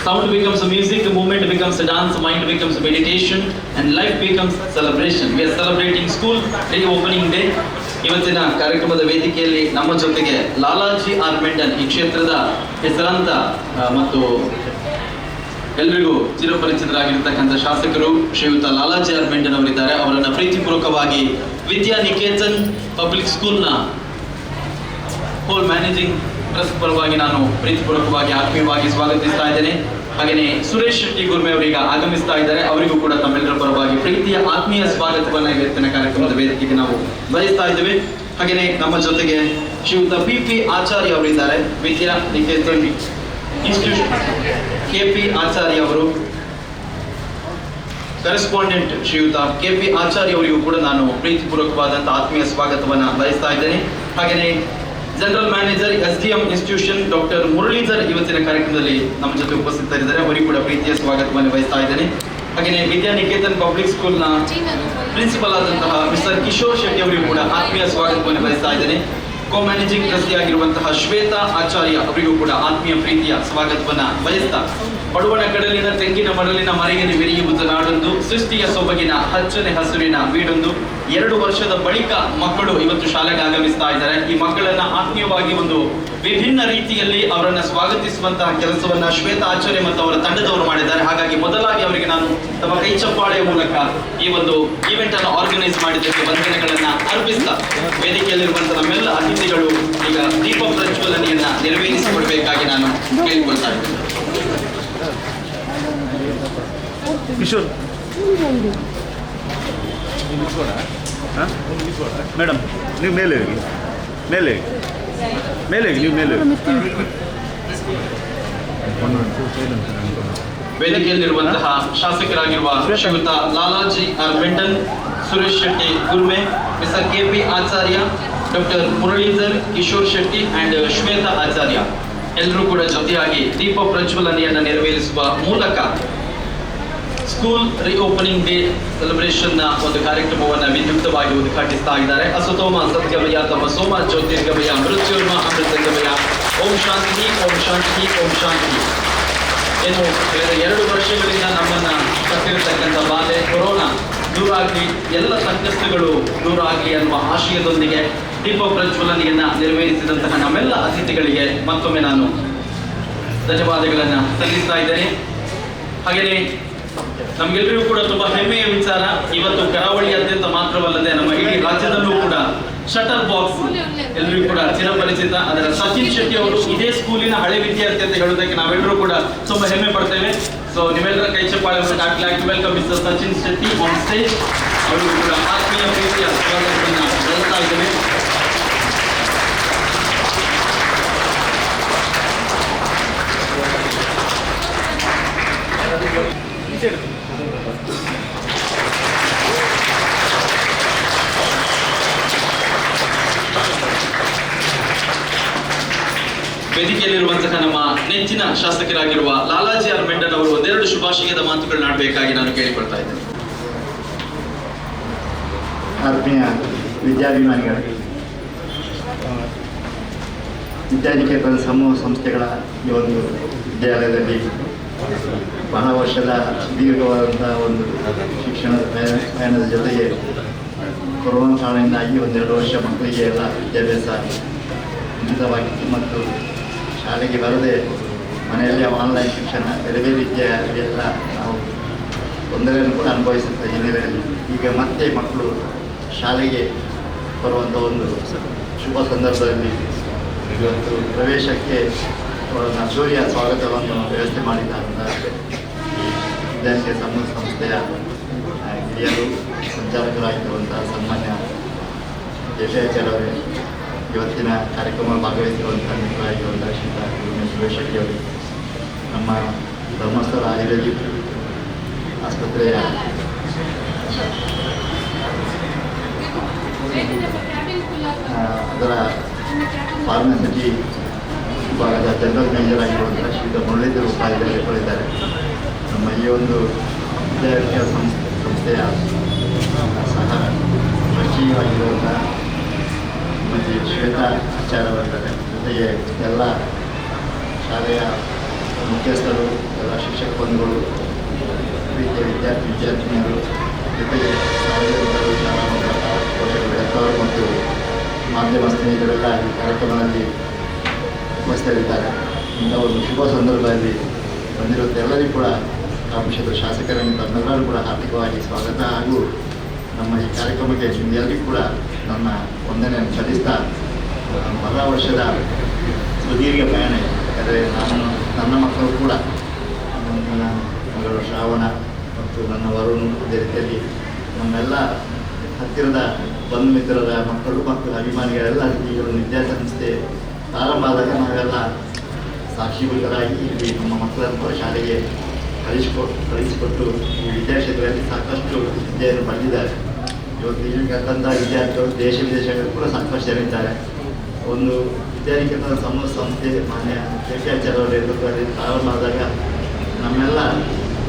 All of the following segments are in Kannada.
Sound becomes music, movement becomes dance, mind becomes meditation, and life becomes celebration. We are celebrating school reopening day. ಇವತ್ತಿನ ಕಾರ್ಯಕ್ರಮದ ವೇದಿಕೆಯಲ್ಲಿ ನಮ್ಮ ಜೊತೆಗೆ ಲಾಲಾಜಿ ಆರ್ ಮೆಂಡನ್ ಈ ಕ್ಷೇತ್ರದ ಹೆಸರಾಂತ ಮತ್ತು ಎಲ್ಲರಿಗೂ ಚಿರಪರಿಚಿತರಾಗಿರ್ತಕ್ಕಂಥ ಶಾಸಕರು ಶ್ರೀಯುತ ಲಾಲಾಜಿ ಆರ್ ಮೆಂಡನ್ ಅವರಿದ್ದಾರೆ. ಅವರನ್ನು ಪ್ರೀತಿಪೂರ್ವಕವಾಗಿ ವಿದ್ಯಾನಿಕೇತನ್ ಪಬ್ಲಿಕ್ ಸ್ಕೂಲ್ನ ಹೋಲ್ ಮ್ಯಾನೇಜಿಂಗ್ ಟ್ರಸ್ಟ್ ಪರವಾಗಿ ನಾನು ಪ್ರೀತಿಪೂರ್ವಕವಾಗಿ ಆತ್ಮೀಯವಾಗಿ ಸ್ವಾಗತಿಸ್ತಾ ಇದ್ದೇನೆ. ಹಾಗೆಯೇ ಸುರೇಶ್ ಶೆಟ್ಟಿ ಗುರ್ಮೆ ಅವರೀಗ ಆಗಮಿಸ್ತಾ ಇದ್ದಾರೆ. ಅವರಿಗೂ ಕೂಡ ತಮ್ಮೆಲ್ಲರ ಪರವಾಗಿ ಪ್ರೀತಿಯ ಆತ್ಮೀಯ ಸ್ವಾಗತವನ್ನು ಇವತ್ತಿನ ಕಾರ್ಯಕ್ರಮದ ವೇದಿಕೆಗೆ ನಾವು ಬಯಸ್ತಾ ಇದ್ದೇವೆ. ಹಾಗೆಯೇ ನಮ್ಮ ಜೊತೆಗೆ ಶ್ರೀಯುತ ಪಿ ಆಚಾರ್ಯ ಅವರಿದ್ದಾರೆ. ವಿದ್ಯಾನಿಕೇತನ್ ಇನ್ಸ್ಟಿಟ್ಯೂಷನ್ KP ಆಚಾರ್ಯ ಅವರು, ಕರೆಸ್ಪಾಂಡೆಂಟ್ ಶ್ರೀಯುತ KP ಆಚಾರ್ಯ ಅವರಿಗೂ ಕೂಡ ನಾನು ಪ್ರೀತಿಪೂರ್ವಕವಾದಂತಹ ಆತ್ಮೀಯ ಸ್ವಾಗತವನ್ನು ಬಯಸ್ತಾ ಇದ್ದೇನೆ. ಹಾಗೆಯೇ general manager SDM institution doctor Muralidhar ಇವತ್ತಿನ ಕಾರ್ಯಕ್ರಮದಲ್ಲಿ ನಮ್ಮ ಜೊತೆ ಉಪಸ್ಥಿತರಿದ್ದಾರೆ. ಅವರಿಗೂ ಕೂಡ ಪ್ರೀತಿಯ ಸ್ವಾಗತವನ್ನು ಬಯಸ್ತಾ ಇದ್ದೇನೆ. ಹಾಗೆಯೇ ವಿದ್ಯಾನಿಕೇತನ್ ಪಬ್ಲಿಕ್ ಸ್ಕೂಲ್ನ ಪ್ರಿನ್ಸಿಪಲ್ ಆದಂತಹ ಮಿಸ್ಟರ್ ಕಿಶೋರ್ ಶೆಟ್ಟಿ ಅವರಿಗೂ ಕೂಡ ಆತ್ಮೀಯ ಸ್ವಾಗತವನ್ನು ಬಯಸ್ತಾ ಇದ್ದೇನೆ. ಕೋ ಮ್ಯಾನೇಜಿಂಗ್ ಟ್ರಸ್ಟಿ ಆಗಿರುವಂತಹ ಶ್ವೇತಾ ಆಚಾರ್ಯ ಅವರಿಗೂ ಕೂಡ ಆತ್ಮೀಯ ಪ್ರೀತಿಯ ಸ್ವಾಗತವನ್ನ ಬಯಸ್ತಾ, ಪಡುವಣ ಕಡಲಿನ ತೆಂಗಿನ ಮರಳಿನ ಮರೆಯಲ್ಲಿ ವಿರಿಯುವುದು ನಾಡೊಂದು, ಸೃಷ್ಟಿಯ ಸೊಬಗಿನ ಹಚ್ಚನೆ ಹಸುರಿನ ಬೀಡೊಂದು. 2 ವರ್ಷದ ಬಳಿಕ ಮಕ್ಕಳು ಇವತ್ತು ಶಾಲೆಗೆ ಆಗಮಿಸ್ತಾ ಇದ್ದಾರೆ. ಈ ಮಕ್ಕಳನ್ನ ಆತ್ಮೀಯವಾಗಿ ಒಂದು ವಿಭಿನ್ನ ರೀತಿಯಲ್ಲಿ ಅವರನ್ನ ಸ್ವಾಗತಿಸುವಂತಹ ಕೆಲಸವನ್ನ ಶ್ವೇತಾ ಆಚಾರ್ಯ ಮತ್ತು ಅವರ ತಂಡದವರು ಮಾಡಿದ್ದಾರೆ. ಹಾಗಾಗಿ ಮೊದಲಾಗಿ ಅವರಿಗೆ ನಾನು ತಮ್ಮ ಕೈ ಚಪ್ಪಾಳೆಯ ಮೂಲಕ ಈ ಒಂದು ಈವೆಂಟ್ ಅನ್ನು ಆರ್ಗನೈಸ್ ಮಾಡಿದ್ದಕ್ಕೆ ವಂದನೆಗಳನ್ನ ಅರ್ಪಿಸ್ತಾ, ವೇದಿಕೆಯಲ್ಲಿರುವಂತಹ ನಮ್ಮೆಲ್ಲ ಅತಿಥಿಗಳು ಈಗ ದೀಪ ಪ್ರಜ್ವಲನೆಯನ್ನ ನೆರವೇರಿಸಿಕೊಡ್ಬೇಕಾಗಿ ನಾನು ಕೇಳಿಕೊಳ್ತಾ ಇದ್ದೇನೆ. ಮೇಡಮ್ ನೀವು ಮೇಲೆ ನೀವು ಮೇಲೆ ವೇದಿಕೆಯಲ್ಲಿರುವಂತಹ ಶಾಸಕರಾಗಿರುವ ಶ್ರೀಯುತ Lalaji R Mendon, Suresh Shetty Gurme, mister KP Acharya, doctor Muralidhar, Kishore Shetty and Shweta Acharya ಎಲ್ಲರೂ ಕೂಡ ಜೊತೆಯಾಗಿ ದೀಪ ಪ್ರಜ್ವಲನೆಯನ್ನು ನೆರವೇರಿಸುವ ಮೂಲಕ ಸ್ಕೂಲ್ ರಿಓಪನಿಂಗ್ ಡೇ ಸೆಲೆಬ್ರೇಷನ್ ನ ಒಂದು ಕಾರ್ಯಕ್ರಮವನ್ನು ವಿದ್ಯುಕ್ತವಾಗಿ ಉದ್ಘಾಟಿಸ್ತಾ ಇದ್ದಾರೆ. ಅಸತೋಮ ಸತ್ಗಮಯ ತಮಸೋಮ ಜ್ಯೋತಿರ್ಗಮಯ ಮೃತ್ಯುರ್ಮ ಅಮೃತಗಮಯ. ಓಂ ಶಾಂತಿ ಓಂ ಶಾಂತಿ ಓಂ ಶಾಂತಿ. ಏನು 2 ವರ್ಷಗಳಿಂದ ನಮ್ಮನ್ನ ಕಟ್ಟಿರತಕ್ಕಂಥ ಬಾಧೆ ಕೊರೋನಾ ದೂರಾಗಲಿ, ಎಲ್ಲ ಸಂಕಷ್ಟಗಳು ದೂರಾಗಲಿ ಅನ್ನುವ ಆಶಯದೊಂದಿಗೆ ದೀಪ ಪ್ರಜ್ವಲನೆಯನ್ನ ನೆರವೇರಿಸಿದಂತಹ ನಮ್ಮೆಲ್ಲ ಅತಿಥಿಗಳಿಗೆ ಮತ್ತೊಮ್ಮೆ ನಾನು ಧನ್ಯವಾದಗಳನ್ನ ಸಲ್ಲಿಸ್ತಾ ಇದ್ದೇನೆ. ಹಾಗೆಯೇ ನಮ್ಗೆಲ್ಲರಿಗೂ ಕೂಡ ತುಂಬಾ ಹೆಮ್ಮೆಯ ವಿಚಾರ, ಇವತ್ತು ಕರಾವಳಿಯಾದ್ಯಂತ ಮಾತ್ರವಲ್ಲದೆ ನಮ್ಮ ಇಡೀ ರಾಜ್ಯದಲ್ಲೂ ಕೂಡ ಶಟಲ್ ಬಾಕ್ಸ್ ಎಲ್ಲರಿಗೂ ಕೂಡ ಚಿರಪರಿಚಿತ. ಅದರ ಸಚಿನ್ ಶೆಟ್ಟಿ ಅವರು ಇದೇ ಸ್ಕೂಲಿನ ಹಳೆ ವಿದ್ಯಾರ್ಥಿ ಅಂತ ಹೇಳೋದಕ್ಕೆ ನಾವೆಲ್ಲರೂ ಕೂಡ ತುಂಬಾ ಹೆಮ್ಮೆ ಪಡ್ತೇವೆ. ಸೊ ನಿಮ್ಮೆಲ್ಲರ ಕೈ ಚಪ್ಪಾಳೆ welcome mister Sachin Shetty on stage. ಅವರಿಗೂ ಕೂಡ ಆತ್ಮೀಯ ಪ್ರೀತಿಯ ಸ್ವಾಗತವನ್ನು ಬಯಸ್ತಾ ಇದ್ದೇವೆ. ವೇದಿಕೆಯಲ್ಲಿರುವಂತಹ ನಮ್ಮ ನೆಚ್ಚಿನ ಶಾಸಕರಾಗಿರುವ ಲಾಲಾಜಿ ಆರ್ ಮೆಂಡನ್ ಅವರು ಒಂದೆರಡು ಶುಭಾಶಯದ ಮಾತುಗಳನ್ನ ಆಡಬೇಕಾಗಿ ನಾನು ಕೇಳಿಕೊಳ್ತಾ ಇದ್ದೇನೆ. ಆತ್ಮೀಯ ವಿದ್ಯಾಭಿಮಾನಿಗಳು, ವಿದ್ಯಾನಿಕೇತನ ಸಮೂಹ ಸಂಸ್ಥೆಗಳ ಈ ಒಂದು ವಿದ್ಯಾಲಯದಲ್ಲಿ ಬಹಳ ವರ್ಷದ ದೀರ್ಘವಾದಂತಹ ಒಂದು ಶಿಕ್ಷಣದ ಪ್ರಯಾಣದ ಜೊತೆಗೆ ಕೊರೋನಾ ಕಾರಣದಿಂದಾಗಿ 1-2 ವರ್ಷ ಮಕ್ಕಳಿಗೆ ಎಲ್ಲ ವಿದ್ಯಾಭ್ಯಾಸ ಕುಂಠಿತವಾಗಿತ್ತು ಮತ್ತು ಶಾಲೆಗೆ ಬರದೆ ಮನೆಯಲ್ಲಿ ಆನ್ಲೈನ್ ಶಿಕ್ಷಣ, ಬೇರೆ ಬೇರೆ ರೀತಿಯ ಎಲ್ಲ ನಾವು ತೊಂದರೆಯನ್ನು ಕೂಡ ಅನುಭವಿಸುತ್ತಾ ಹಿನ್ನೆಲೆಯಲ್ಲಿ ಈಗ ಮತ್ತೆ ಮಕ್ಕಳು ಶಾಲೆಗೆ ಬರುವಂಥ ಒಂದು ಶುಭ ಸಂದರ್ಭದಲ್ಲಿ ಇವತ್ತು ಪ್ರವೇಶಕ್ಕೆ ಅದ್ದೂರಿಯ ಸ್ವಾಗತವನ್ನು ವ್ಯವಸ್ಥೆ ಮಾಡಿದಂಥ ವಿದ್ಯಾರ್ಥಿ ಸಮೂಹ ಸಂಸ್ಥೆಯ ಹಿರಿಯರು ಸಂಚಾಲಕರಾಗಿರುವಂಥ ಸನ್ಮಾನ್ಯ ಯಶಾಚಾರ್ಯವರೇ, ಇವತ್ತಿನ ಕಾರ್ಯಕ್ರಮ ಭಾಗವಹಿಸಿರುವಂಥ ಮಿತ್ರರಾಗಿರುವಂಥ ಶ್ರೀಯುತ ಸುರೇಶ್ ಶೆಟ್ಟಿ ಅವರು, ನಮ್ಮ ಧರ್ಮಸ್ಥಳ ಆಯುರ್ವೇದಿಕ್ ಆಸ್ಪತ್ರೆಯ ಅದರ ಫಾರ್ಮಸಿಟಿ ವಿಭಾಗದ ಜನರಲ್ ಮ್ಯಾನೇಜರ್ ಆಗಿರುವಂಥ ಶ್ರೀಯುತ ಮುರಳೀಧರ್ ಉಪಾಧ್ಯಾಯರಿದ್ದಾರೆ. ನಮ್ಮ ಈ ಒಂದು ವಿದ್ಯಾರ್ಥಿ ಸಂಸ್ಥೆಯ ಸಹ ಟ್ರಸ್ಟಿಯಾಗಿರುವಂಥ ಮತ್ತು ಶ್ವೇತಾ ಆಚಾರ್ಯ ಬರ್ತಾರೆ. ಜೊತೆಗೆ ಎಲ್ಲ ಶಾಲೆಯ ಮುಖ್ಯಸ್ಥರು, ಎಲ್ಲ ಶಿಕ್ಷಕ ಬಂಧುಗಳು, ಪ್ರೀತಿಯ ವಿದ್ಯಾರ್ಥಿನಿಯರು, ಜೊತೆಗೆ ಸಾರ್ವಜನಿಕರು, ಶಾಲಾ ಮಕ್ಕಳ ಪೋಷಕರು, ಹೆತ್ತವರು ಮತ್ತು ಮಾಧ್ಯಮ ಸ್ನೇಹಿತರೆಲ್ಲ ಈ ಕಾರ್ಯಕ್ರಮದಲ್ಲಿ ಉಪಸ್ಥಿತರಿದ್ದಾರೆ. ಇಂಥ ಒಂದು ಶುಭ ಸಂದರ್ಭದಲ್ಲಿ ಬಂದಿರುವಂಥ ಎಲ್ಲರಿಗೂ ಕೂಡ ಕಾಪುಕ್ಷೇತ್ರದ ಶಾಸಕರನ್ನು ತಮ್ಮೆಲ್ಲರೂ ಕೂಡ ಹಾರ್ದಿಕವಾಗಿ ಸ್ವಾಗತ ಹಾಗೂ ನಮ್ಮ ಈ ಕಾರ್ಯಕ್ರಮಕ್ಕೆ ನಿಮ್ಮೆಲ್ಲರಿಗೂ ಕೂಡ ನನ್ನ ವಂದನೆಯನ್ನು ಸಲ್ಲಿಸ್ತಾ, ಹೊಸ ವರ್ಷದ ಸುದೀರ್ಘ ಪ್ರಯಾಣ ಇದೆ. ಯಾಕಂದರೆ ನನ್ನ ಮಕ್ಕಳು ಕೂಡ ನನ್ನ ಮಗಳು ಶ್ರಾವಣ ಮತ್ತು ನನ್ನ ವರುಣ್, ಅದೇ ರೀತಿಯಲ್ಲಿ ನಮ್ಮೆಲ್ಲ ಹತ್ತಿರದ ಬಂಧು ಮಿತ್ರರ ಮಕ್ಕಳು ಮತ್ತು ಅಭಿಮಾನಿಗಳೆಲ್ಲ ಈ ಒಂದು ವಿದ್ಯಾಸಂಸ್ಥೆ ಪ್ರಾರಂಭ ಆದಾಗ ನಾವೆಲ್ಲ ಸಾಕ್ಷೀಭೂತರಾಗಿ ಇಲ್ಲಿ ನಮ್ಮ ಮಕ್ಕಳನ್ನು ಶಾಲೆಗೆ ಕಳಿಸಿಕೊಟ್ಟು ಈ ವಿದ್ಯಾಕ್ಷೇತ್ರದಲ್ಲಿ ಸಾಕಷ್ಟು ವಿದ್ಯೆಯನ್ನು ಪಡೆದಿದ್ದಾರೆ. ಇವತ್ತು ಇಲ್ಲಿ ಕಲಿತಂಥ ವಿದ್ಯಾರ್ಥಿಗಳು ದೇಶ ವಿದೇಶಗಳು ಕೂಡ ಸಾಕಷ್ಟು ಜನಿದ್ದಾರೆ. ಒಂದು ವಿದ್ಯಾನಿಕೇತನ ಸಮೂಹ ಸಂಸ್ಥೆ ಮಾನ್ಯ KPR ಅವರು ನೇತೃತ್ವದಲ್ಲಿ ಪ್ರಾರಂಭ ಆದಾಗ ನಮ್ಮೆಲ್ಲ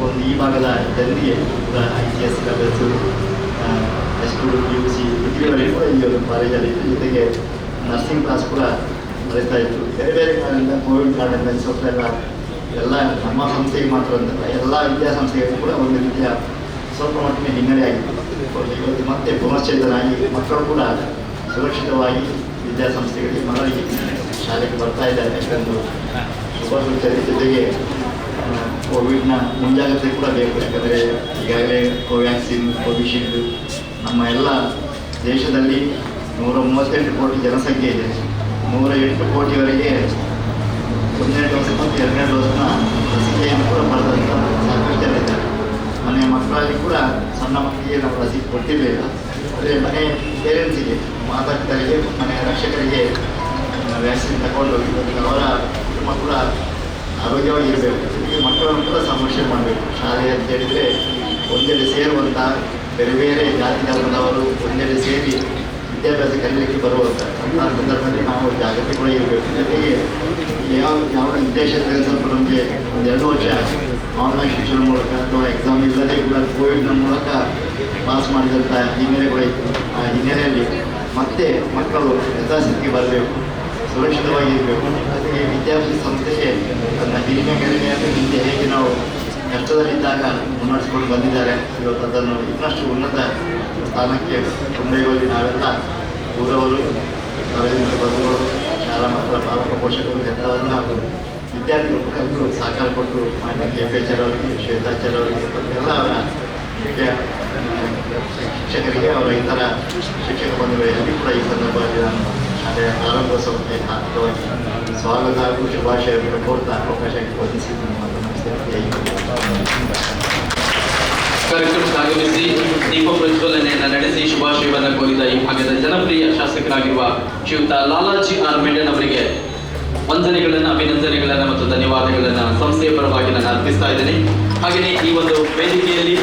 ಒಂದು ಈ ಭಾಗದ ಜನರಿಗೆ ಕೂಡ ICS ಲಭ್ಯಸು ಹೈಸ್ಕೂಲ್ PUC ಡಿಗ್ರಿವರೆಗೂ ಕೂಡ ಈ ಒಂದು ಕಾಲೇಜಲ್ಲಿ ಇತ್ತು. ಜೊತೆಗೆ ನರ್ಸಿಂಗ್ ಕ್ಲಾಸ್ ಕೂಡ ನಡೆಸ್ತಾ ಇತ್ತು. ಬೇರೆ ಬೇರೆ ಕಾರಣದಿಂದ ಕೋವಿಡ್ ಕಾರಣದಿಂದ ಸ್ವಲ್ಪ ಎಲ್ಲ ನಮ್ಮ ಸಂಸ್ಥೆಗೆ ಮಾತ್ರ ಅಂತಲ್ಲ ಎಲ್ಲ ವಿದ್ಯಾಸಂಸ್ಥೆಗಳಿಗೂ ಕೂಡ ಒಂದು ರೀತಿಯ ಸ್ವಲ್ಪ ಮಟ್ಟಿಗೆ ಹಿನ್ನಡೆ ಆಗಿತ್ತು. ಇವತ್ತು ಮತ್ತೆ ಪುನಶ್ಚೇತನಾಗಿ ಮಕ್ಕಳು ಕೂಡ ಸುರಕ್ಷಿತವಾಗಿ ವಿದ್ಯಾಸಂಸ್ಥೆಗಳಿಗೆ ಮರಳಿ ಶಾಲೆಗೆ ಬರ್ತಾ ಇದ್ದಾರೆ ಯಾಕೆಂದು ಶುಭ ಸೂಚನೆ. ಜೊತೆಗೆ ಕೋವಿಡ್ನ ಮುಂಜಾಗ್ರತೆ ಕೂಡ ಬೇಕು. ಯಾಕಂದರೆ ಈಗಾಗಲೇ ಕೋವ್ಯಾಕ್ಸಿನ್, ಕೋವಿಶೀಲ್ಡ್ ನಮ್ಮ ಎಲ್ಲ ದೇಶದಲ್ಲಿ 138 ಕೋಟಿ ಜನಸಂಖ್ಯೆ ಇದೆ. 108 ಕೋಟಿವರೆಗೆ 1ನೇ ಡೋಸ್ ಮತ್ತು 2ನೇ ಡೋಸ್ನ ಲಸಿಕೆಯನ್ನು ಕೂಡ ಪಡೆದಂಥ ಸಾಕಷ್ಟು ಜನ ಇದ್ದಾರೆ. ಮನೆಯ ಮಕ್ಕಳಲ್ಲಿ ಕೂಡ ಸಣ್ಣ ಮಕ್ಕಳಿಗೆ ನಾವು ಲಸಿಕೆ ಕೊಟ್ಟಿರಲಿಲ್ಲ. ಆದರೆ ಮನೆ ಪೇರೆಂಟ್ಸಿಗೆ, ಮಾತಾಪಿತರಿಗೆ, ಮನೆಯ ರಕ್ಷಕರಿಗೆ ವ್ಯಾಕ್ಸಿನ್ ತಗೊಂಡು ಅವರ ಕುಟುಂಬ ಕೂಡ ಆರೋಗ್ಯವಾಗಿರಬೇಕು. ಜೊತೆಗೆ ಮಕ್ಕಳನ್ನು ಕೂಡ ಸಂರಕ್ಷಣೆ ಮಾಡಬೇಕು. ಶಾಲೆ ಅಂತ ಹೇಳಿದರೆ ಒಂದೆಡೆ ಸೇರುವಂಥ ಬೇರೆ ಬೇರೆ ಜಾತಿ ಧರ್ಮದವರು ಒಂದೆಡೆ ಸೇರಿ ವಿದ್ಯಾಭ್ಯಾಸ ಕಲಿಯಲಿಕ್ಕೆ ಬರುವಂಥ ಅಂಥ ಸಂದರ್ಭದಲ್ಲಿ ನಾವು ಜಾಗೃತಿ ಕೂಡ ಇರಬೇಕು. ಜೊತೆಗೆ ಯಾವ ಉದ್ದೇಶದಲ್ಲಿ ಸ್ವಲ್ಪ ನಮಗೆ 1-2 ವರ್ಷ ಆನ್ಲೈನ್ ಶಿಕ್ಷಣ ಮೂಲಕ ಅಥವಾ ಎಕ್ಸಾಮ್ ಇಲ್ಲದೆ ಕೂಡ ಕೋವಿಡ್ನ ಮೂಲಕ ಪಾಸ್ ಮಾಡಿದಂಥ ಹಿನ್ನೆಲೆ ಕೂಡ ಇತ್ತು. ಆ ಹಿನ್ನೆಲೆಯಲ್ಲಿ ಮತ್ತೆ ಮಕ್ಕಳು ಯಥಾಸ್ಥಿತಿಗೆ ಬರಬೇಕು, ಸುರಕ್ಷಿತವಾಗಿರಬೇಕು. ಜೊತೆಗೆ ವಿದ್ಯಾಭ್ಯಾಸ ಸಂಸ್ಥೆಗೆ ತನ್ನ ಹಿರಿಮೆಯನ್ನು ಹಿಂದೆ ಹೇಗೆ ನಾವು ಕಷ್ಟದಲ್ಲಿದ್ದಾಗ ಮುನ್ನಡೆಸ್ಕೊಂಡು ಬಂದಿದ್ದಾರೆ, ಇವತ್ತು ಅದನ್ನು ಇನ್ನಷ್ಟು ಉನ್ನತ ಸ್ಥಾನಕ್ಕೆ ಕೊಂಡೊಯ್ಯುವಲ್ಲಿ ನಾವೆಲ್ಲ ಊರವರು, ಸಾರ್ವಜನಿಕ ಬಂಧುಗಳು, ಶಾಲಾ ಮಕ್ಕಳ ಪಾಲಕ ಪೋಷಕರು, ಹೆತ್ತರನ್ನು ಹಾಗೂ ವಿದ್ಯಾರ್ಥಿಗಳು ಕಲಿತು ಸಹಕಾರ ಕೊಟ್ಟು ಮಾನ್ಯ KPR ಅವರಿಗೆ, ಶ್ವೇತಾಚಾರ್ಯ ಅವರಿಗೆ ಮತ್ತು ಎಲ್ಲ ಅವರ ಮುಖ್ಯ ಶಿಕ್ಷಕರಿಗೆ, ಅವರ ಇತರ ಶಿಕ್ಷಕ ಬಂಧುಗಳಿಗೆ ಕೂಡ ಈ ಸಂದರ್ಭದಲ್ಲಿ ನಾನು ಶಾಲೆಯ ಪ್ರಾರಂಭೋತ್ಸವಕ್ಕೆ ಹಾರ್ದಿಕವಾಗಿ ಸ್ವಾಗತ ಹಾಗೂ ಶುಭಾಶಯಗಳನ್ನು ಕೋರ್ತಾ ಅವಕಾಶ ವಂದಿಸಿ ಕಾರ್ಯಕ್ರಮಕ್ಕೆ ಆಗಮಿಸಿ ದೀಪ ಪ್ರಜ್ವಲನೆಯನ್ನು ನಡೆಸಿ ಶುಭಾಶಯವನ್ನು ಕೋರಿದ ಈ ಭಾಗದ ಜನಪ್ರಿಯ ಶಾಸಕರಾಗಿರುವ ಶ್ರೀಯುತ ಲಾಲಾಜಿ ಆರ್ ಮೆಂಡನ್ ಅವರಿಗೆ ವಂದನೆಗಳನ್ನು, ಅಭಿನಂದನೆಗಳನ್ನು ಮತ್ತು ಧನ್ಯವಾದಗಳನ್ನು ಸಂಸ್ಥೆಯ ಪರವಾಗಿ ನಾನು ಅರ್ಪಿಸ್ತಾ ಇದ್ದೇನೆ. ಹಾಗೆಯೇ ಈ ಒಂದು ವೇದಿಕೆಯಲ್ಲಿ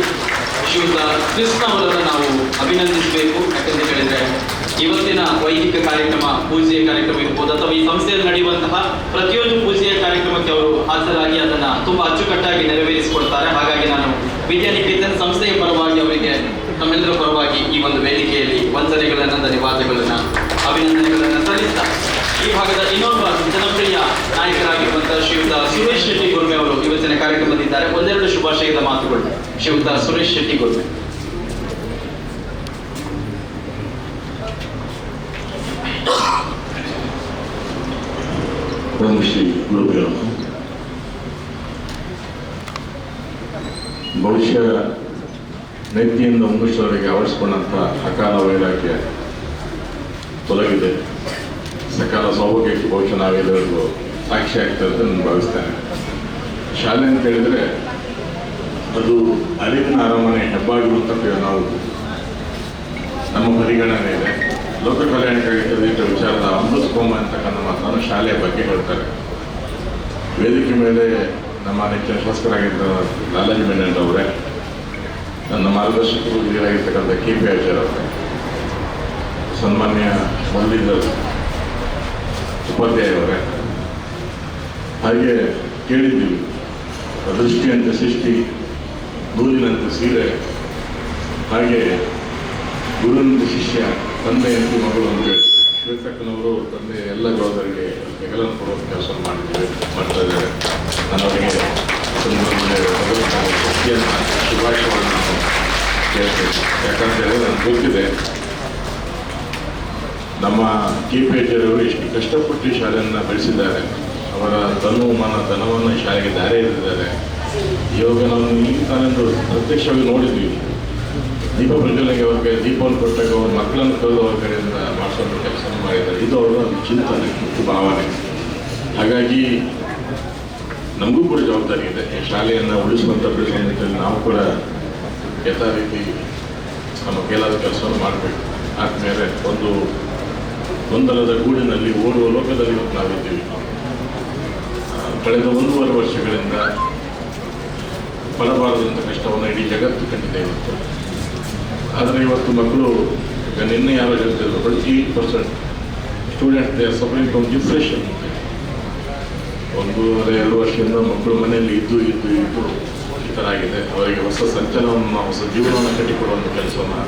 ಶ್ರೀಯುತ ಕೃಷ್ಣ ಅವರನ್ನು ನಾವು ಅಭಿನಂದಿಸಬೇಕು. ಯಾಕಂತ ಹೇಳಿದ್ರೆ ಇವತ್ತಿನ ವೈದಿಕ ಕಾರ್ಯಕ್ರಮ, ಪೂಜೆಯ ಕಾರ್ಯಕ್ರಮ ಇರ್ಬೋದು ಅಥವಾ ಈ ಸಂಸ್ಥೆಯಲ್ಲಿ ನಡೆಯುವಂತಹ ಪ್ರತಿಯೊಂದು ಪೂಜೆಯ ಕಾರ್ಯಕ್ರಮಕ್ಕೆ ಅವರು ಹಾಜರಾಗಿ ಅದನ್ನು ತುಂಬಾ ಅಚ್ಚುಕಟ್ಟಾಗಿ ನೆರವೇರಿಸಿಕೊಡ್ತಾರೆ. ಹಾಗಾಗಿ ನಾನು ವಿದ್ಯಾನಿಕೇತನ ಸಂಸ್ಥೆಯ ಪರವಾಗಿ ಅವರಿಗೆ ನಮ್ಮೆಲ್ಲರ ಪರವಾಗಿ ಈ ಒಂದು ವೇದಿಕೆಯಲ್ಲಿ ವಂದನೆಗಳನ್ನು, ಧನ್ಯವಾದಗಳನ್ನು, ಅಭಿನಂದನೆಗಳನ್ನು ಸಲ್ಲಿಸ್ತಾ ಈ ಭಾಗದ ಇನ್ನೊಬ್ಬ ಜನಪ್ರಿಯ ನಾಯಕರಾಗಿರುವಂತಹ ಶ್ರೀಯುತ ಸುರೇಶ್ ಶೆಟ್ಟಿ ಗುರ್ಮೆ ಅವರು ಇವತ್ತಿನ ಕಾರ್ಯಕ್ರಮದಿದ್ದಾರೆ. ಒಂದೆರಡು ಶುಭಾಶಯದ ಮಾತುಗಳು. ಶ್ರೀಯುತ ಸುರೇಶ್ ಶೆಟ್ಟಿ ಗುರ್ಮೆ. ಓಂ ಶ್ರೀ ಗುರುಭ್ಯೋ ನಮಃ. ಬಹುಶಃ ನೆತ್ತಿಯಿಂದ ಮುಂಗುಷ್ಟರವರೆಗೆ ಆವರಿಸಿಕೊಂಡಂಥ ಅಕಾಲ ವೈರಾಗ್ಯ ತೊಲಗಿದೆ. ಸಕಾಲ ಸೌಭಾಗ್ಯಕ್ಕೆ ಬಹುಶಃ ನಾವೆಲ್ಲರಿಗೂ ಸಾಕ್ಷಿ ಆಗ್ತದೆ ಅಂತ ನಾನು ಭಾವಿಸ್ತೇನೆ. ಶಾಲೆ ಅಂತ ಹೇಳಿದರೆ ಅದು ಅರಿವಿನ ಅರಮನೆ, ಹೆಬ್ಬಾಗಿಲು ಅಂತ ನಾವು ನಮ್ಮ ಪರಿಗಣನೆ ಇದೆ. ಲೋಕ ಕಲ್ಯಾಣಕ್ಕಾಗಿ ತೆರೆದಿಟ್ಟ ವಿಚಾರದ ಅಮೃತಕೋಮ ಅಂತಕ್ಕಂಥ ಮಾತನ್ನು ಶಾಲೆಯ ಬಗ್ಗೆ ಹೇಳ್ತಾರೆ. ವೇದಿಕೆ ಮೇಲೆ ನಮ್ಮ ನೆಚ್ಚಿನ ಶಾಸಕರಾಗಿದ್ದ ಲಾಲಾಜಿ ಮೆಂಡನ್ ಅವರೇ, ನನ್ನ ಮಾರ್ಗದರ್ಶಕರು ಹಿರಿಯರಾಗಿರ್ತಕ್ಕಂಥ KPR ಅವರೇ, ಸನ್ಮಾನ್ಯ ಮುರಳೀಧರ್ ಉಪಾಧ್ಯಾಯ ಅವರೇ, ಹಾಗೆ ಕೇಳಿದ್ದೀವಿ ದೃಷ್ಟಿಯಂತೆ ಸೃಷ್ಟಿ, ನೂಲಿನಂತೆ ಸೀರೆ, ಹಾಗೆ ಗುರುವಿನಂತೆ ಶಿಷ್ಯ, ತಂದೆಯಂತೆ ಮಗಳು ಅಂತ ಹೇಳಿ ಶ್ವೇತಕ್ಕನವರು ತಂದೆ ಎಲ್ಲ ಜವಾಬ್ದಾರಿಗೆ ಹೆಗಲನ್ನು ಕೊಡುವ ಕೆಲಸ ಮಾಡ್ತಾ ಇದ್ದಾರೆ. ನಾನು ಅವರಿಗೆ ಪ್ರೀತಿಯನ್ನು ಶುಭಾಶಯವನ್ನು ನಾವು ಕೇಳ್ತೇವೆ. ಯಾಕಂತೇಳಿದ್ರೆ ನನಗೆ ಗೊತ್ತಿದೆ ನಮ್ಮ KPHರವರು ಎಷ್ಟು ಕಷ್ಟಪಟ್ಟು ಈ ಶಾಲೆಯನ್ನು ಬೆಳೆಸಿದ್ದಾರೆ. ಅವರ ತನು ಮನ ಧನವನ್ನು ಶಾಲೆಗೆ ದಾರಿ ಎರೆದಿದ್ದಾರೆ. ಇವಾಗ ನಾವು ಈಗ ತಾನೆಂದು ಪ್ರತ್ಯಕ್ಷವಾಗಿ ನೋಡಿದ್ವಿ. ದೀಪ ಪ್ರಜ್ವಲನೆಗೆ ಅವ್ರಿಗೆ ದೀಪವನ್ನು ಕೊಟ್ಟಾಗ ಅವ್ರ ಮಕ್ಕಳನ್ನು ಕರೆದು ಅವ್ರ ಕಡೆಯಿಂದ ಮಾಡಿಸುವಂಥ ಕೆಲಸ ಮಾಡಿದ್ದಾರೆ. ಇದು ಅವರ ಚಿಂತನೆ ಮತ್ತು ಭಾವನೆ. ಹಾಗಾಗಿ ನಮಗೂ ಕೂಡ ಜವಾಬ್ದಾರಿ ಇದೆ. ಈ ಶಾಲೆಯನ್ನು ಉಳಿಸುವಂಥ ಬೆಳೆಸುವ ನಿಟ್ಟಿನಲ್ಲಿ ನಾವು ಕೂಡ ಯಥಾ ರೀತಿ ನಮ್ಮ ಕೈಲಾದ ಕೆಲಸವನ್ನು ಮಾಡಬೇಕು. ಆದಮೇಲೆ ಒಂದು ಗೊಂದಲದ ಗೂಡಿನಲ್ಲಿ ಓಡುವ ಲೋಕದಲ್ಲಿ ಇವತ್ತು ನಾವಿದ್ದೀವಿ. ಕಳೆದ 1.5 ವರ್ಷಗಳಿಂದ ಪಡಬಾರದಂಥ ಕಷ್ಟವನ್ನು ಇಡೀ ಜಗತ್ತು ಕಂಡಿದೆ ಇವತ್ತು. ಆದರೆ ಇವತ್ತು ಮಕ್ಕಳು ಈಗ ನಿನ್ನೆ ಯಾರೋ ಹೇಳ್ತಿದ್ರು 28% students they are suffering from depression. 1.5-2 ವರ್ಷದಿಂದ ಮಕ್ಕಳು ಮನೆಯಲ್ಲಿ ಇದ್ದು ಈ ಥರ ಆಗಿದೆ. ಅವರಿಗೆ ಹೊಸ ಸಂಚಲನವನ್ನು ಹೊಸ ಜೀವನವನ್ನು ಕಟ್ಟಿಕೊಡುವಂಥ ಕೆಲಸವನ್ನು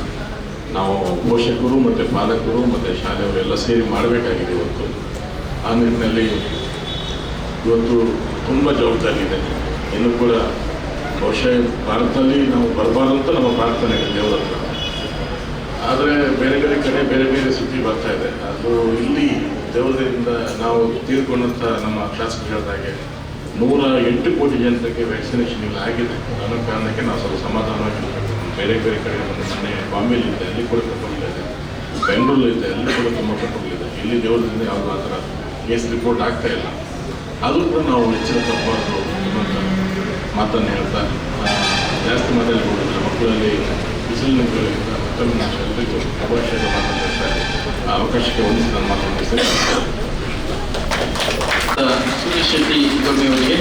ನಾವು ಪೋಷಕರು ಮತ್ತು ಪಾಲಕರು ಮತ್ತು ಶಾಲೆಯವರೆಲ್ಲ ಸೇರಿ ಮಾಡಬೇಕಾಗಿದೆ ಇವತ್ತು. ಆ ನಿಟ್ಟಿನಲ್ಲಿ ಇವತ್ತು ತುಂಬ ಜವಾಬ್ದಾರಿ ಇದೆ. ಇನ್ನೂ ಕೂಡ ಬಹುಶಃ ಭಾರತದಲ್ಲಿ ನಾವು ಬರಬಾರ್ದಂತ ನಮ್ಮ ಪ್ರಾರ್ಥನೆ ಇದೆ ದೇವರ ಹತ್ರ. ಆದರೆ ಬೇರೆ ಬೇರೆ ಕಡೆ ಬೇರೆ ಬೇರೆ ಸುದ್ದಿ ಬರ್ತಾ ಇದೆ. ಅದು ಇಲ್ಲಿ ದೇವರಿಂದ ನಾವು ತೀರ್ಕೊಂಡಂಥ ನಮ್ಮ ಶಾಸಕರು ಹೇಳಿದಾಗೆ 108 ಕೋಟಿ ಜನರಿಗೆ ವ್ಯಾಕ್ಸಿನೇಷನ್ ಇಲ್ಲ ಆಗಿದೆ. ಅನ್ನೋ ಕಾರಣಕ್ಕೆ ನಾವು ಸ್ವಲ್ಪ ಸಮಾಧಾನವಾಗಿರಬೇಕು. ಬೇರೆ ಬೇರೆ ಕಡೆ ಮೊನ್ನೆ ಬಾಂಬೆಲಿದೆ, ಅಲ್ಲಿ ಕೂಡ ಕಟ್ಟೋಗಿದೆ. ಬೆಂಗಳೂರಲ್ಲಿದೆ, ಅಲ್ಲಿ ಕೂಡ ತುಂಬ ಕಟ್ಟೋಗಿದೆ. ಇಲ್ಲಿ ದೇವರದಿಂದ ಯಾವುದೂ ಆ ಥರ ಕೇಸ್ ರಿಪೋರ್ಟ್ ಆಗ್ತಾ ಇಲ್ಲ. ಅದು ಕೂಡ ನಾವು ಎಚ್ಚರ ತಪ್ಪಬಾರ್ದು ಅನ್ನೋಂಥ ಮಾತನ್ನು ಹೇಳ್ತಾ ಜಾಸ್ತಿ ಮಾತಾಡಬಹುದು. ಮಕ್ಕಳಲ್ಲಿ ಬಿಸಿಲಿನಿಂದ ಮತ್ತೊಮ್ಮೆ ನಾವು ಎಲ್ಲರಿಗೂ ಶುಭಾಶಯದ ಮಾತನ್ನು ಹೇಳ್ತಾರೆ. ಆ ಅವಕಾಶಕ್ಕೆ ಹೊಂದಿಸಿ ನಾನು ಮಾತನಾಡಿಸ್ತೇನೆ. ಸುರೇಶ್ ಶೆಟ್ಟಿ ಗೌರ್ಮೆಯವರಿಗೆ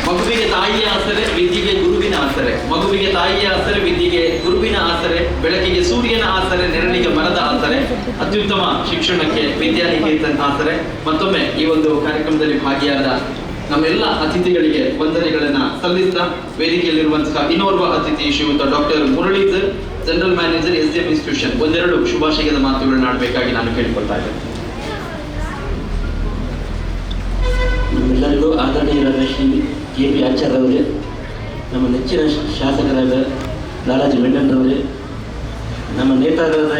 ಮಗುವಿಗೆ ತಾಯಿಯ ಆಸರೆ, ವಿದ್ಯೆಗೆ ಗುರುವಿನ ಆಸರೆ. ಮಗುವಿಗೆ ತಾಯಿಯ ಆಸರೆ, ವಿದ್ಯೆಗೆ ಗುರುವಿನ ಆಸರೆ, ಬೆಳಕಿಗೆ ಸೂರ್ಯನ ಆಸರೆ, ನೆರಳಿಗೆ ಮರದ ಆಸರೆ, ಅತ್ಯುತ್ತಮ ಶಿಕ್ಷಣಕ್ಕೆ ವಿದ್ಯಾನಿಕೇತನ್ ಆಸರೆ. ಮತ್ತೊಮ್ಮೆ ಈ ಒಂದು ಕಾರ್ಯಕ್ರಮದಲ್ಲಿ ಭಾಗಿಯಾದ ನಮ್ಮೆಲ್ಲ ಅತಿಥಿಗಳಿಗೆ ವಂದನೆಗಳನ್ನ ಸಲ್ಲಿಸ್ತಾ ವೇದಿಕೆಯಲ್ಲಿರುವಂತಹ ಇನ್ನೋರ್ವ ಅತಿಥಿ ಶ್ರೀಯುತ doctor Muralidhar, general manager SDM institution, ಒಂದೆರಡು ಶುಭಾಶಯದ ಮಾತುಗಳನ್ನ ಆಡಬೇಕಾಗಿ ನಾನು ಕೇಳಿಕೊಳ್ತಾ ಇದ್ದೇನೆ. ನಮ್ಮೆಲ್ಲರಿಗೂ ಆದರಣೀಯರಾದ ಶ್ರೀ KP ಆಚಾರ್ಯ ಅವರೇ, ನಮ್ಮ ನೆಚ್ಚಿನ ಶಾಸಕರಾದ ಲಾಲಾಜಿ ಮೆಂಡನ್ ಅವರೇ, ನಮ್ಮ ನೇತಾರರಾದ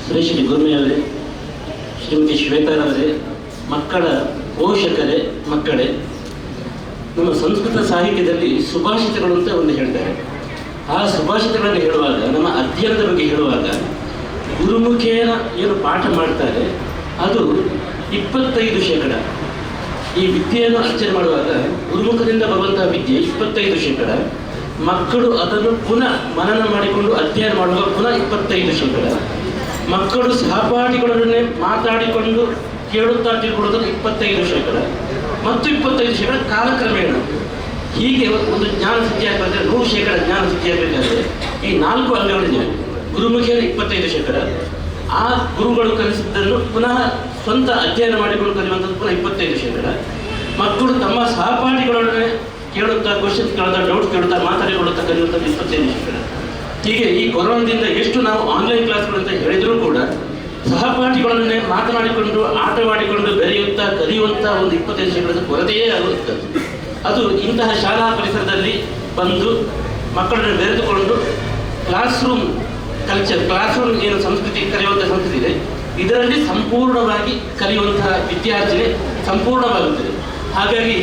ಸುರೇಶ್ ಶೆಟ್ಟಿ ಗುರ್ಮೆಯವರೇ, ಶ್ರೀಮತಿ ಶ್ವೇತಾರವರೇ, ಮಕ್ಕಳ ಪೋಷಕರೇ, ಮಕ್ಕಳೇ, ನಮ್ಮ ಸಂಸ್ಕೃತ ಸಾಹಿತ್ಯದಲ್ಲಿ ಸುಭಾಷಿತಗಳು ಅಂತ ಒಂದು ಹೇಳ್ತಾರೆ. ಆ ಸುಭಾಷಿತಗಳನ್ನು ಹೇಳುವಾಗ, ನಮ್ಮ ಅಧ್ಯಯನದ ಬಗ್ಗೆ ಹೇಳುವಾಗ, ಗುರುಮುಖೇನ ಏನು ಪಾಠ ಮಾಡ್ತಾರೆ ಅದು 25%. ಈ ವಿದ್ಯೆಯನ್ನು ಅರ್ಚನೆ ಮಾಡುವಾಗ ಗುರುಮುಖದಿಂದ ಬರುವಂತಹ ವಿದ್ಯೆ 25%. ಮಕ್ಕಳು ಅದನ್ನು ಪುನಃ ಮನನ ಮಾಡಿಕೊಂಡು ಅಧ್ಯಯನ ಮಾಡುವಾಗ ಪುನಃ 25%. ಮಕ್ಕಳು ಸಹಪಾಠಿಗಳನ್ನೇ ಮಾತಾಡಿಕೊಂಡು ಕೇಳುತ್ತಾ ತಿಳ್ಕೊಳ್ಳೋದು 25%. ಮತ್ತು 25% ಕಾಲಕ್ರಮೇಣ. ಹೀಗೆ ಒಂದು ಜ್ಞಾನ ಸಿದ್ಧಿ ಆಗಬೇಕಾದ್ರೆ 100% ಜ್ಞಾನ ಸಿದ್ಧಿ ಆಗಬೇಕಾದ್ರೆ ಈ 4 ಅಂಗಗಳಿವೆ. ಗುರುಮುಖೇನ 25%, ಆ ಗುರುಗಳು ಕಲಿಸಿದ್ದನ್ನು ಪುನಃ ಸ್ವಂತ ಅಧ್ಯಯನ ಮಾಡಿಕೊಂಡು ಕಲಿಯುವಂಥದ್ದು ಪುನಃ 25%. ಮಕ್ಕಳು ತಮ್ಮ ಸಹಪಾಠಿಗಳೊಡನೆ ಕೇಳುತ್ತಾ ಕ್ವಶನ್ಸ್ ಕೇಳುತ್ತಾ ಡೌಟ್ಸ್ ಕೇಳುತ್ತಾ ಮಾತಾಡಿಕೊಳ್ಳುತ್ತಾ ಕಲಿಯುವಂಥದ್ದು 25%. ಹೀಗೆ ಈ ಕೊರೋನಾದಿಂದ ಎಷ್ಟು ನಾವು ಆನ್ಲೈನ್ ಕ್ಲಾಸ್ಗಳು ಅಂತ ಹೇಳಿದರೂ ಕೂಡ ಸಹಪಾಠಿಗಳನ್ನೇ ಮಾತನಾಡಿಕೊಂಡು ಆಟವಾಡಿಕೊಂಡು ಬೆರೆಯುತ್ತಾ ಕಲಿಯುವಂಥ ಒಂದು 25% ಕೊರತೆಯೇ ಆಗುತ್ತದೆ. ಅದು ಇಂತಹ ಶಾಲಾ ಪರಿಸರದಲ್ಲಿ ಬಂದು ಮಕ್ಕಳನ್ನು ಬೆರೆತುಕೊಂಡು classroom culture, classroom ಏನು ಸಂಸ್ಕೃತಿ ಕಲಿಯುವಂಥ ಸಂಸ್ಕೃತಿ ಇದೆ, ಇದರಲ್ಲಿ ಸಂಪೂರ್ಣವಾಗಿ ಕಲಿಯುವಂತಹ ವಿದ್ಯಾರ್ಜನೆ ಸಂಪೂರ್ಣವಾಗುತ್ತದೆ. ಹಾಗಾಗಿ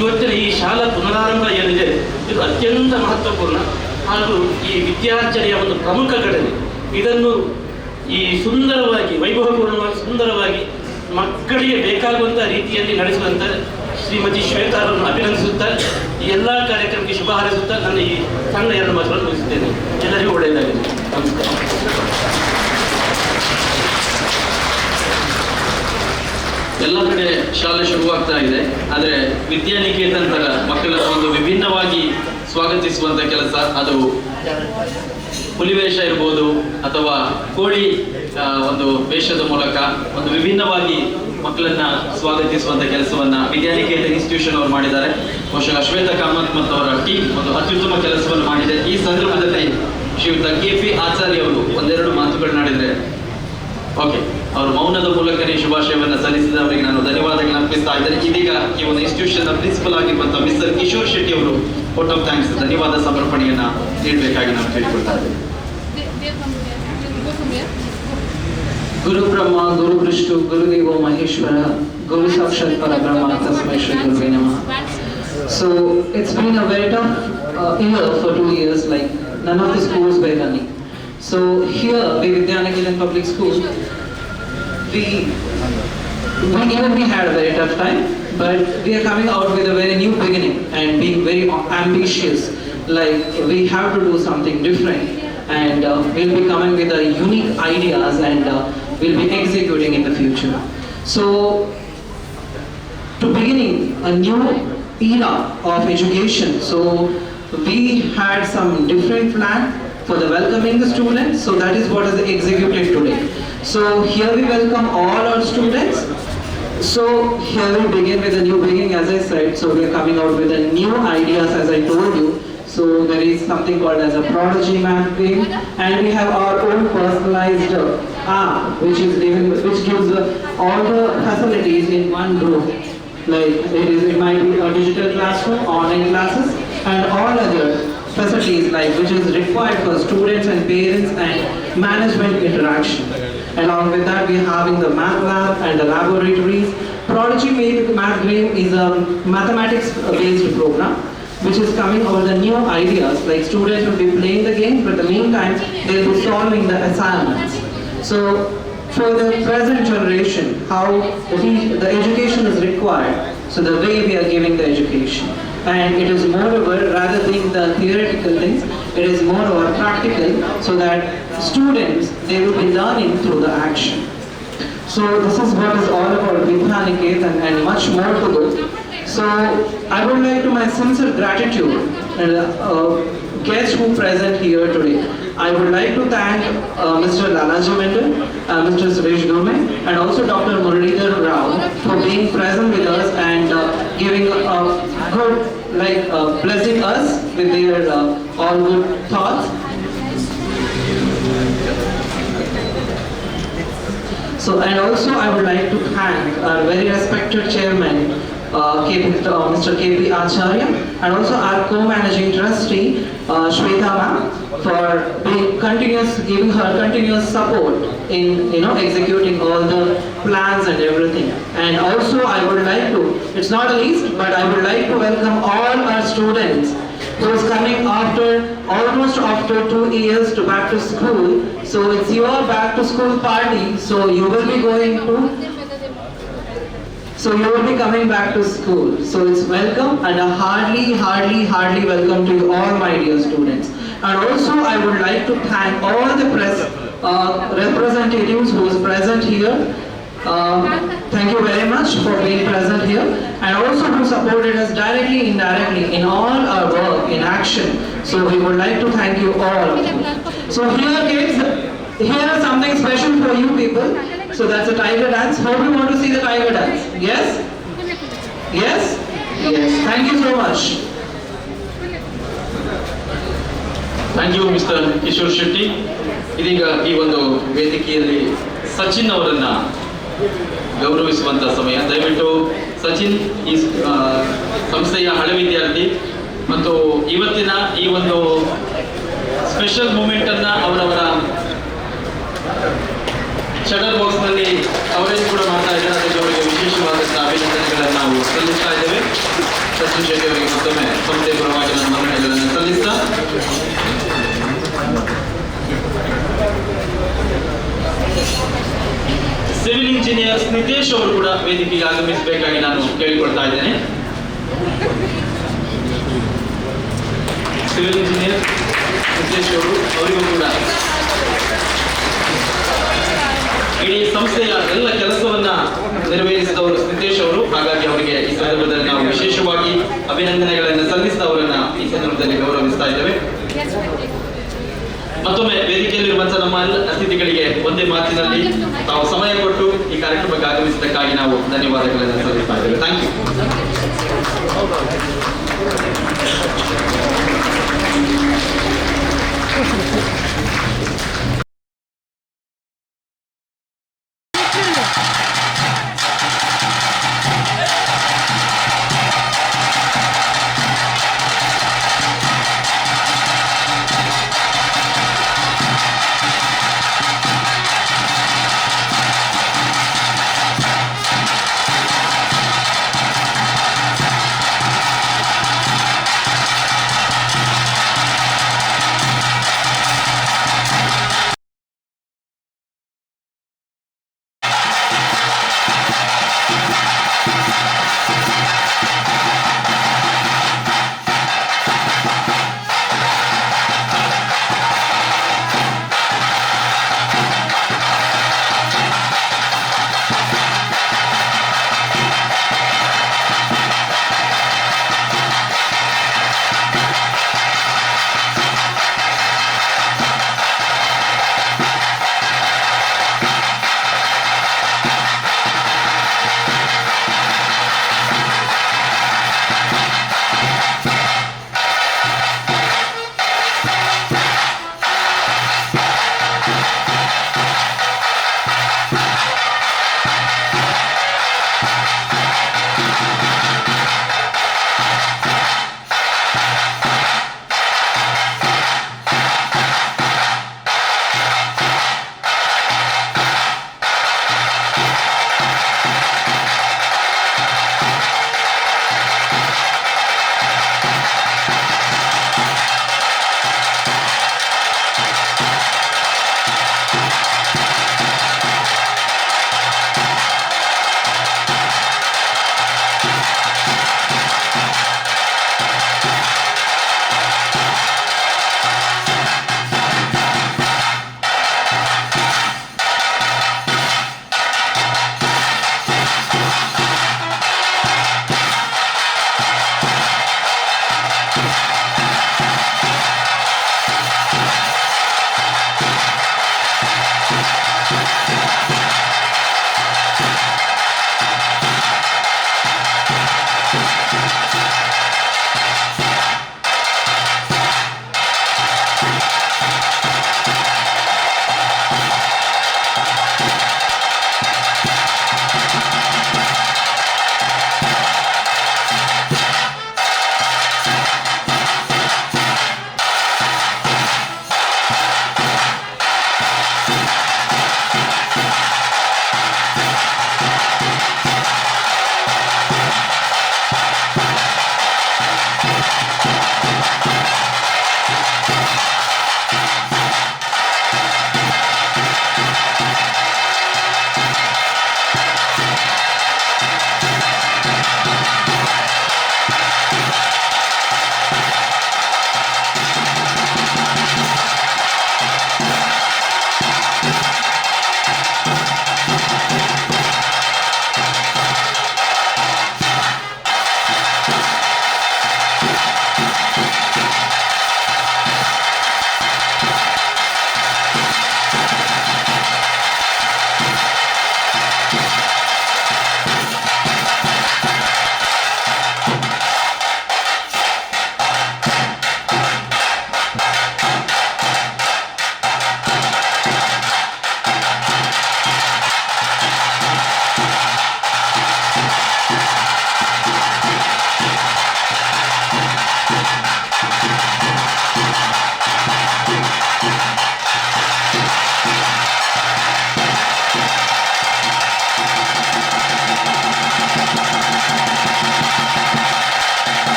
ಇವತ್ತಿನ ಈ ಶಾಲಾ ಪುನರಾರಂಭ ಏನಿದೆ ಇದು ಅತ್ಯಂತ ಮಹತ್ವಪೂರ್ಣ ಹಾಗೂ ಈ ವಿದ್ಯಾರ್ಜನೆಯ ಒಂದು ಪ್ರಮುಖ ಘಟನೆ. ಇದನ್ನು ಈ ಸುಂದರವಾಗಿ, ವೈಭವಪೂರ್ಣವಾಗಿ, ಸುಂದರವಾಗಿ ಮಕ್ಕಳಿಗೆ ಬೇಕಾಗುವಂಥ ರೀತಿಯಲ್ಲಿ ನಡೆಸುವಂಥ ಶ್ರೀಮತಿ ಶ್ವೇತಾರನ್ನು ಅಭಿನಂದಿಸುತ್ತಾ ಈ ಎಲ್ಲ ಕಾರ್ಯಕ್ರಮಕ್ಕೆ ಶುಭ ಹಾರೈಸುತ್ತಾ ನನ್ನ ಈ ಸಣ್ಣ 2 ಮಾತುಗಳನ್ನು ಮುಗಿಸುತ್ತೇನೆ. ಎಲ್ಲರಿಗೂ ಒಳ್ಳೆಯದಾಗಿದೆ. ನಮಸ್ಕಾರ. ಎಲ್ಲ ಕಡೆ ಶಾಲೆ ಶುರುವಾಗ್ತಾ ಇದೆ, ಆದರೆ ವಿದ್ಯಾನಿಕೇತನ್ ತರ ಮಕ್ಕಳನ್ನು ಒಂದು ವಿಭಿನ್ನವಾಗಿ ಸ್ವಾಗತಿಸುವಂತ ಕೆಲಸ, ಅದು ಹುಲಿವೇಷ ಇರ್ಬೋದು ಅಥವಾ ಕೋಳಿ ಒಂದು ವೇಷದ ಮೂಲಕ ಒಂದು ವಿಭಿನ್ನವಾಗಿ ಮಕ್ಕಳನ್ನ ಸ್ವಾಗತಿಸುವಂತ ಕೆಲಸವನ್ನ ವಿದ್ಯಾನಿಕೇತನ್ ಇನ್ಸ್ಟಿಟ್ಯೂಷನ್ ಅವರು ಮಾಡಿದ್ದಾರೆ. ಬಹುಶಃ ಶ್ವೇತಾ ಕಾಮತ್ ಮತ್ತು ಅವರ ಟೀಮ್ ಒಂದು ಅತ್ಯುತ್ತಮ ಕೆಲಸವನ್ನು ಮಾಡಿದೆ. ಈ ಸಂದರ್ಭದಲ್ಲಿ ಶ್ರೀಯುತ KP ಆಚಾರ್ಯ ಅವರು ಒಂದೆರಡು ಮಾತುಗಳನ್ನಾಡಿದ್ರೆ ಓಕೆ. ಅವರು ಮೌನದ ಮೂಲಕನೇ ಶುಭಾಶಯವನ್ನು ಸಲ್ಲಿಸಿದವರಿಗೆ ನಾನು ಧನ್ಯವಾದಗಳನ್ನು ಅರ್ಪಿಸ್ತಾ ಇದ್ದೇನೆ. ಇದೀಗ ಈ ಒಂದು ಇನ್ಸ್ಟಿಟ್ಯೂಷನ್ ಪ್ರಿನ್ಸಿಪಲ್ ಆಗಿರುವಂತಹ ಮಿಸ್ಟರ್ ಕಿಶೋರ್ ಶೆಟ್ಟಿ ಅವರು ಔಟ್ ಆಫ್ ಥ್ಯಾಂಕ್ಸ್ ಧನ್ಯವಾದ ಸಮರ್ಪಣೆಯನ್ನ ನೀಡಬೇಕಾಗಿ ನಾನು ಕೇಳಿಕೊಳ್ತಾ ಇದ್ದೇನೆ. गुरु ब्रह्मा गुरु विष्णु गुरुदेवो महेश्वर गुरु साक्षात परब्रह्म तस्मै श्री गुरुवे नमः. So it's been a very tough year for 2 years, like none of the schools were running. So here Vidyanagiran Public School, we had a very tough time, but we are coming out with a very new beginning and being very ambitious, like we have to do something different, and we'll be coming with unique ideas, and we'll be executing in the future. So to beginning a new era of education, so we had some different plan for the welcoming the students, so that is what is executed today. So here we welcome all our students. So here we begin with a new beginning, as I said. So we are coming out with a new ideas, as I told you. So there is something called as a prodigy math game, and we have our own personalized app, which gives all the facilities in one group. Like it might be a digital classroom, online classes, and all other facilities like which is required for students and parents and management interaction. Along with that, we are having the math lab and the laboratories. Prodigy math game is a mathematics-based program, which is coming over the new ideas. Like students will be playing the game, but in the meantime, they'll be solving the assignments. So for the present generation, how the education is required, so the way we are giving the education. And it is moreover, rather than the theoretical things, it is moreover practical, so that students, they will be learning through the action. So this is what is all about Vidyaniketan, and much more to go. So I would like to my sincere gratitude and guests who present here today. I would like to thank Mr. Lalaji Mendel, Mr. Suresh Gurme, and also Dr. Muralidhar Rao for being present with us and giving good, blessing us with their all good thoughts. So, and also I would like to thank our very respected chairman, Mr. KP Acharya, and also our co-managing trustee, Shweta ma'am, for giving her continuous support in executing all the plans and everything. And also I would like to, it's not the least, but I would like to welcome all our students who's coming almost after 2 years to back to school. So it's your back to school party, so you will be coming back to school. So it's welcome, and a heartily welcome to you all, my dear students. And also I would like to thank all the press representatives who is present here. Thank you very much for being present here, and also who supported us directly, indirectly in all our work in action. So we would like to thank you all. So here kids, here is something special for you people. So that's a tiger dance. Hope you want to see the tiger dance. Yes? Yes? Yes. Thank you so much. Thank you mister Kishore Shetty. ಇದೀಗ ಈ ಒಂದು ವೇದಿಕೆಯಲ್ಲಿ ಸಚಿನ್ ಅವರನ್ನ ಗೌರವಿಸುವಂತ ಸಮಯ. ದಯವಿಟ್ಟು ಸಚಿನ್ ಈ ಸಂಸ್ಥೆಯ ಹಳೆ ವಿದ್ಯಾರ್ಥಿ ಮತ್ತು ಇವತ್ತಿನ ಈ ಒಂದು ಸ್ಪೆಷಲ್ ಮೂಮೆಂಟ್ ಅನ್ನ ಅವರವರ ಶಟರ್ ಬಾಕ್ಸ್ ನಲ್ಲಿ ಅವರೇ ಕೂಡ ಮಾಡ್ತಾ ಇದ್ದಾರೆ. ಅದಕ್ಕೆ ಅವರಿಗೆ ವಿಶೇಷವಾದಂತಹ ಅಭಿನಂದನೆಗಳನ್ನು ನಾವು ಸಲ್ಲಿಸ್ತಾ ಇದ್ದೇವೆ. ಸಚಿನ್ ಶೆಟ್ಟಿ ಅವರಿಗೆ ಮತ್ತೊಮ್ಮೆ ಸಂಸ್ಥೆಯ ಪರವಾಗಿ ನನ್ನ ವಂದನೆಗಳನ್ನು ಸಲ್ಲಿಸ್ತಾ, ಸಿವಿಲ್ ಇಂಜಿನಿಯರ್ ನಿತೇಶ್ ಅವರು ಕೂಡ ವೇದಿಕೆಗೆ ಆಗಮಿಸಬೇಕಾಗಿ ನಾನು ಕೇಳಿಕೊಳ್ತಾ ಇದ್ದೇನೆ. ಸಿವಿಲ್ ಇಂಜಿನಿಯರ್ ನಿತೇಶ್ ಅವರು, ಅವರಿಗೂ ಕೂಡ ಇಡೀ ಸಂಸ್ಥೆಯ ಎಲ್ಲ ಕೆಲಸವನ್ನ ನೆರವೇರಿಸಿದವರು ನಿತೇಶ್ ಅವರು. ಹಾಗಾಗಿ ಅವರಿಗೆ ಈ ಸಂದರ್ಭದಲ್ಲಿ ನಾವು ವಿಶೇಷವಾಗಿ ಅಭಿನಂದನೆಗಳನ್ನು ಸಲ್ಲಿಸಿದ ಅವರನ್ನ ಈ ಸಂದರ್ಭದಲ್ಲಿ ಗೌರವಿಸ್ತಾ ಇದ್ದೇವೆ. ಮತ್ತೊಮ್ಮೆ ವೇದಿಕೆಯಲ್ಲಿರುವಂತಹ ನಮ್ಮ ಎಲ್ಲ ಅತಿಥಿಗಳಿಗೆ ಒಂದೇ ಮಾತಿನಲ್ಲಿ ತಾವು ಸಮಯ ಕೊಟ್ಟು ಈ ಕಾರ್ಯಕ್ರಮಕ್ಕೆ ಆಗಮಿಸಿದ್ದಕ್ಕಾಗಿ ನಾವು ಧನ್ಯವಾದಗಳನ್ನು ಸಲ್ಲಿಸ್ತಾ ಇದ್ದೇವೆ. Thank you.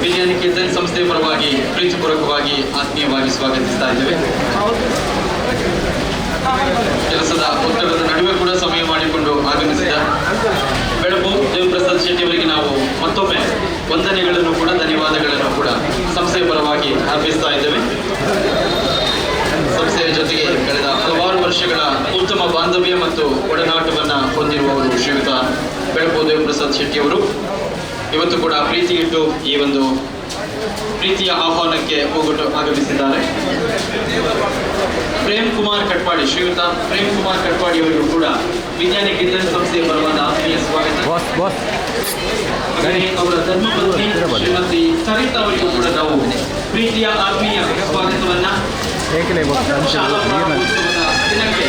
ವಿದ್ಯಾನಿಕೇತನ್ ಸಂಸ್ಥೆಯ ಪರವಾಗಿ ಪ್ರೀತಿಪೂರ್ವಕವಾಗಿ ಆತ್ಮೀಯವಾಗಿ ಸ್ವಾಗತಿಸ್ತಾ ಇದ್ದೇವೆ. ಕೆಲಸದ ಒತ್ತಡದ ನಡುವೆ ಕೂಡ ಸಮಯ ಮಾಡಿಕೊಂಡು ಆಗಮಿಸಿದ ಬೆಳಪು ದೇವಪ್ರಸಾದ್ ಶೆಟ್ಟಿ ಅವರಿಗೆ ನಾವು ಮತ್ತೊಮ್ಮೆ ವಂದನೆಗಳನ್ನು ಕೂಡ ಧನ್ಯವಾದಗಳನ್ನು ಕೂಡ ಸಂಸ್ಥೆಯ ಪರವಾಗಿ ಅರ್ಪಿಸ್ತಾ ಇದ್ದೇವೆ. ಸಂಸ್ಥೆಯ ಜೊತೆಗೆ ಕಳೆದ ಹಲವಾರು ವರ್ಷಗಳ ಉತ್ತಮ ಬಾಂಧವ್ಯ ಮತ್ತು ಒಡನಾಟವನ್ನ ಹೊಂದಿರುವವರು ಶ್ರೀಯುತ ಬೆಳಪು ದೇವಪ್ರಸಾದ್ ಶೆಟ್ಟಿ ಅವರು ಇವತ್ತು ಕೂಡ ಪ್ರೀತಿ ಇಟ್ಟು ಈ ಒಂದು ಪ್ರೀತಿಯ ಆಹ್ವಾನಕ್ಕೆ ಹೋಗೊಟ್ಟು ಆಗಮಿಸಿದ್ದಾರೆ. ಪ್ರೇಮ್ ಕುಮಾರ್ ಕಟ್ಪಾಡಿ, ಶ್ರೀಯುತ ಪ್ರೇಮ್ ಕುಮಾರ್ ಕಟ್ಪಾಡಿ ಅವರಿಗೂ ಕೂಡ ವಿದ್ಯಾನಿಕೇತನ್ ಸಂಸ್ಥೆಯ ಪರವಾದ ಆತ್ಮೀಯ ಸ್ವಾಗತ. ಹಾಗೆಯೇ ಅವರ ಧರ್ಮಪತ್ನಿ ಶ್ರೀಮತಿ ಸರಿತಾ ಅವರಿಗೂ ಕೂಡ ನಾವು ಪ್ರೀತಿಯ ಆತ್ಮೀಯ ಸ್ವಾಗತವನ್ನ ಶಾಲಾ ಪ್ರಾರಂಭೋತ್ಸವದ ದಿನಕ್ಕೆ